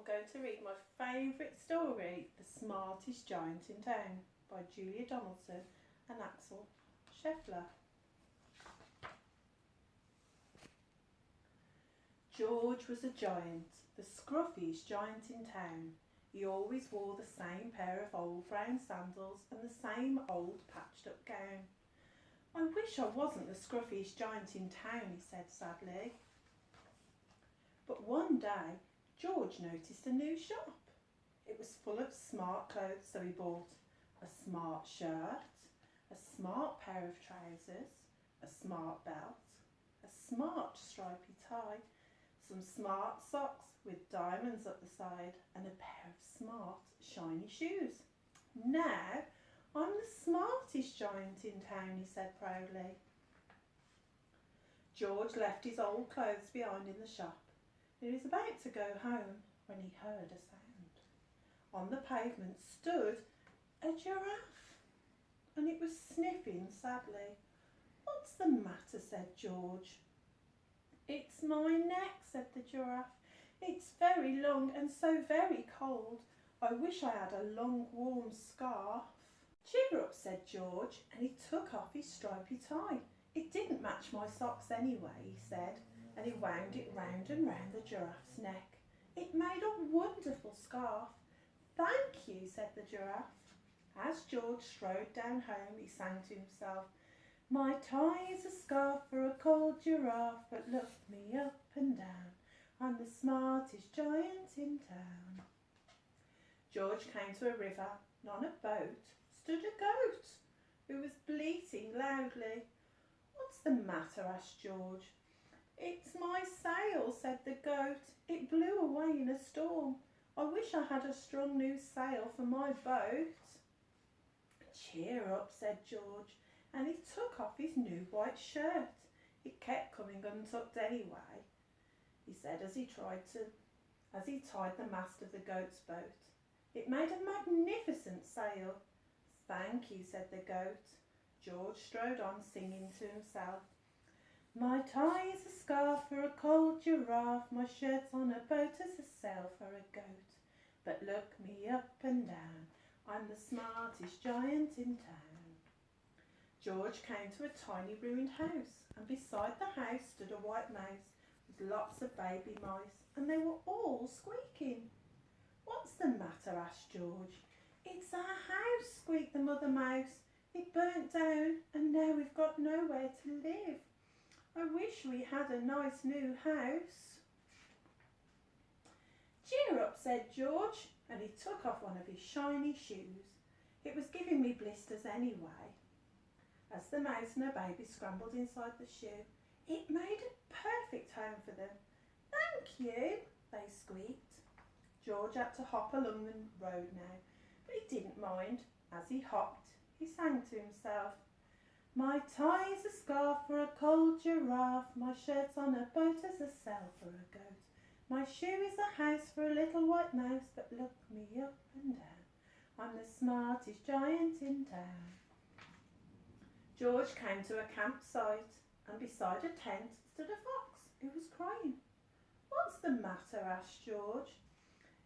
I'm going to read my favourite story, The Smartest Giant in Town, by Julia Donaldson and Axel Scheffler. George was a giant, the scruffiest giant in town. He always wore the same pair of old brown sandals and the same old patched up gown. I wish I wasn't the scruffiest giant in town, he said sadly. But one day, George noticed a new shop. It was full of smart clothes, so he bought a smart shirt, a smart pair of trousers, a smart belt, a smart stripy tie, some smart socks with diamonds up the side, and a pair of smart shiny shoes. Now I'm the smartest giant in town, he said proudly. George left his old clothes behind in the shop. He was about to go home when he heard a sound. On the pavement stood a giraffe, and it was sniffing sadly. "What's the matter?" said George. "It's my neck," said the giraffe. "It's very long and so very cold. I wish I had a long warm scarf." "Cheer up," said George, and he took off his stripy tie. "It didn't match my socks anyway," he said, and he wound it round and round the giraffe's neck. It made a wonderful scarf. "Thank you," said the giraffe. As George strode down home, he sang to himself, "My tie is a scarf for a cold giraffe, but look me up and down. I'm the smartest giant in town." George came to a river, and on a boat stood a goat who was bleating loudly. "What's the matter?" asked George. "It's my sail," said the goat. "It blew away in a storm. I wish I had a strong new sail for my boat." "Cheer up," said George, and he took off his new white shirt. It kept coming untucked anyway, he said as he tied the mast of the goat's boat. It made a magnificent sail. "Thank you," said the goat. George strode on singing to himself, "My tie is a scarf for a cold giraffe, my shirt's on a boat as a sail for a goat. But look me up and down, I'm the smartest giant in town." George came to a tiny ruined house, and beside the house stood a white mouse with lots of baby mice, and they were all squeaking. "What's the matter?" asked George. "It's our house," squeaked the mother mouse. "It burnt down, and now we've got nowhere to live. I wish we had a nice new house." "Cheer up," said George, and he took off one of his shiny shoes. "It was giving me blisters anyway." As the mouse and her baby scrambled inside the shoe, it made a perfect home for them. "Thank you," they squeaked. George had to hop along the road now, but he didn't mind. As he hopped, he sang to himself, "My tie is a scarf for a cold giraffe, my shirt's on a boat as a sail for a goat. My shoe is a house for a little white mouse, but look me up and down, I'm the smartest giant in town." George came to a campsite, and beside a tent stood a fox who was crying. "What's the matter?" asked George.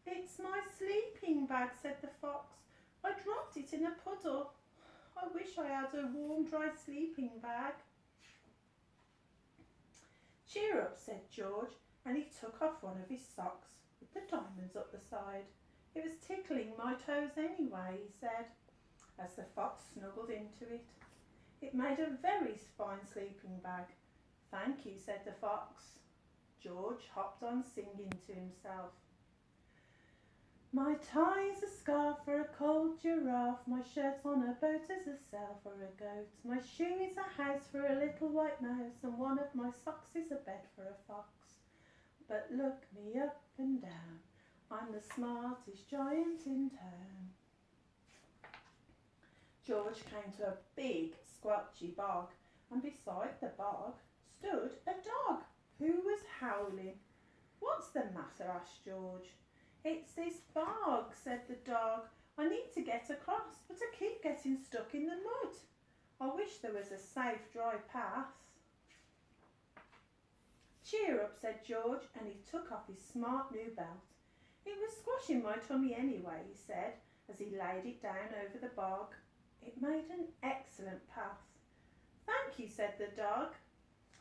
"It's my sleeping bag," said the fox. "I dropped it in a puddle. I wish I had a warm, dry sleeping bag." "Cheer up," said George, and he took off one of his socks with the diamonds up the side. "It was tickling my toes anyway," he said, as the fox snuggled into it. It made a very fine sleeping bag. "Thank you," said the fox. George hopped on singing to himself, "My tie is a scarf for a cold giraffe, my shirt's on a boat as a sail for a goat. My shoe is a house for a little white mouse, and one of my socks is a bed for a fox. But look me up and down, I'm the smartest giant in town." George came to a big squelchy bog, and beside the bog stood a dog who was howling. "What's the matter?" asked George. "It's this bog," said the dog. "I need to get across, but I keep getting stuck in the mud. I wish there was a safe, dry path." "Cheer up," said George, and he took off his smart new belt. It was squashing my tummy anyway, he said, as he laid it down over the bog. It made an excellent path. Thank you, said the dog.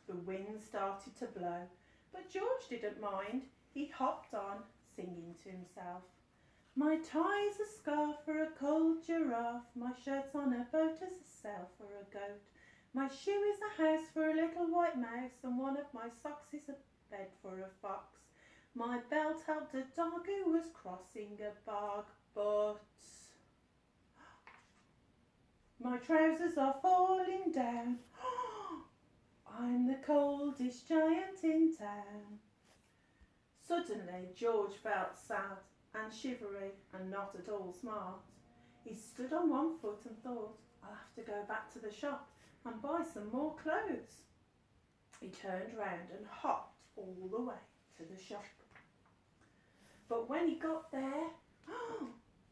The wind started to blow, but George didn't mind. He hopped on, singing to himself. My tie's a scarf for a cold giraffe, my shirt's on a boat as a sail for a goat. My shoe is a house for a little white mouse, and one of my socks is a bed for a fox. My belt helped a dog who was crossing a bog, but my trousers are falling down. I'm the coldest giant in town. Suddenly George felt sad and shivery and not at all smart. He stood on one foot and thought, I'll have to go back to the shop and buy some more clothes. He turned round and hopped all the way to the shop. But when he got there,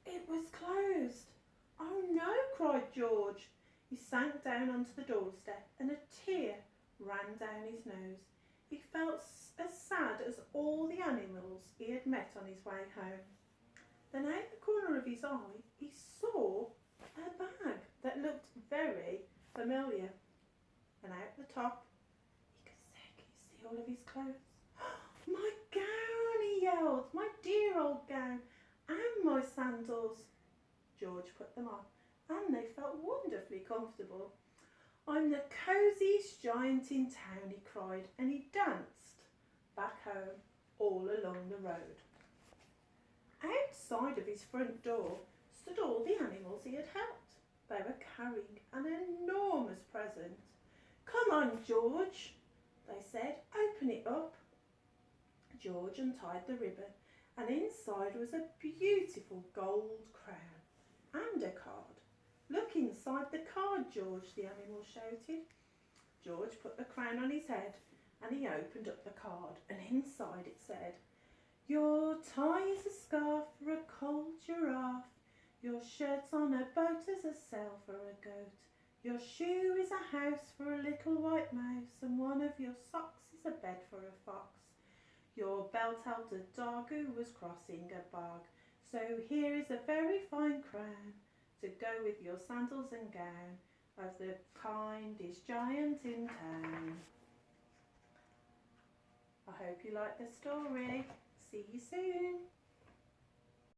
it was closed. Oh no, cried George. He sank down onto the doorstep and a tear ran down his nose. He felt as sad as all the animals he had met on his way home. Then out the corner of his eye, he saw a bag that looked very familiar. And out the top, he could see, can you see all of his clothes? My gown, he yelled, my dear old gown, and my sandals. George put them on, and they felt wonderfully comfortable. I'm the cosiest giant in town, he cried, and he danced back home all along the road. Outside of his front door stood all the animals he had helped. They were carrying an enormous present. Come on, George, they said, open it up. George untied the ribbon, and inside was a beautiful gold crown and a card. Look inside the card, George, the animal shouted. George put the crown on his head and he opened up the card, and inside it said, your tie is a scarf for a cold giraffe, your shirt's on a boat as a sail for a goat, your shoe is a house for a little white mouse, and one of your socks is a bed for a fox. Your belt held a dog who was crossing a bog, so here is a very fine crown to go with your sandals and gown of the kindest giant in town. I hope you like the story. See you soon.